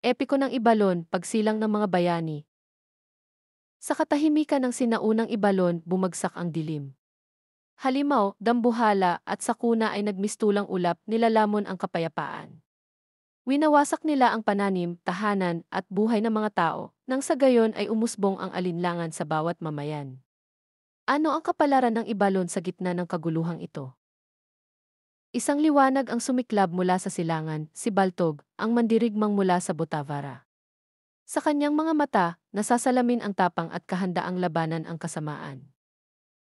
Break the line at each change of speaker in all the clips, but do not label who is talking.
Epiko ng Ibalon, pagsilang ng mga bayani. Sa katahimikan ng sinaunang Ibalon, bumagsak ang dilim. Halimaw, dambuhala at sakuna ay nagmistulang ulap, nilalamon ang kapayapaan. Winawasak nila ang pananim, tahanan at buhay ng mga tao, nang sa gayon ay umusbong ang alinlangan sa bawat mamayan. Ano ang kapalaran ng Ibalon sa gitna ng kaguluhang ito? Isang liwanag ang sumiklab mula sa silangan, si Baltog, ang mandirigmang mula sa Botavara. Sa kanyang mga mata, nasasalamin ang tapang at kahandaang labanan ang kasamaan.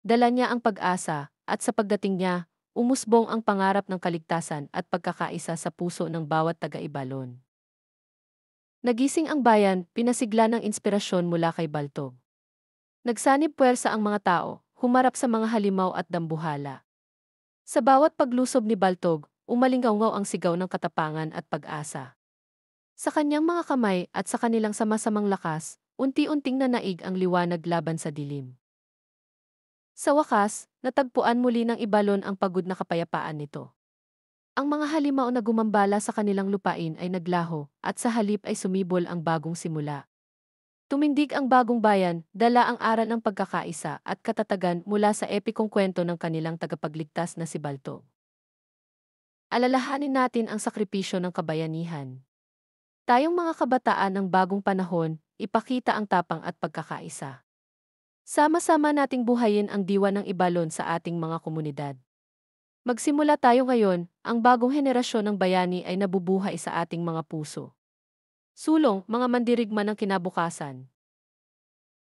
Dala niya ang pag-asa, at sa pagdating niya, umusbong ang pangarap ng kaligtasan at pagkakaisa sa puso ng bawat taga-Ibalon. Nagising ang bayan, pinasigla ng inspirasyon mula kay Baltog. Nagsanib puwersa ang mga tao, humarap sa mga halimaw at dambuhala. Sa bawat paglusob ni Baltog, umalingaw ang sigaw ng katapangan at pag-asa. Sa kanyang mga kamay at sa kanilang sama-samang lakas, unti-unting nanaig ang liwanag laban sa dilim. Sa wakas, natagpuan muli ng Ibalon ang pagod na kapayapaan nito. Ang mga halimaw na gumambala sa kanilang lupain ay naglaho, at sa halip ay sumibol ang bagong simula. Tumindig ang bagong bayan, dala ang aral ng pagkakaisa at katatagan mula sa epikong kwento ng kanilang tagapagligtas na si Balto. Alalahanin natin ang sakripisyo ng kabayanihan. Tayong mga kabataan ng bagong panahon, ipakita ang tapang at pagkakaisa. Sama-sama nating buhayin ang diwa ng Ibalon sa ating mga komunidad. Magsimula tayo ngayon, ang bagong henerasyon ng bayani ay nabubuhay sa ating mga puso. Sulong, mga mandirigma ng kinabukasan.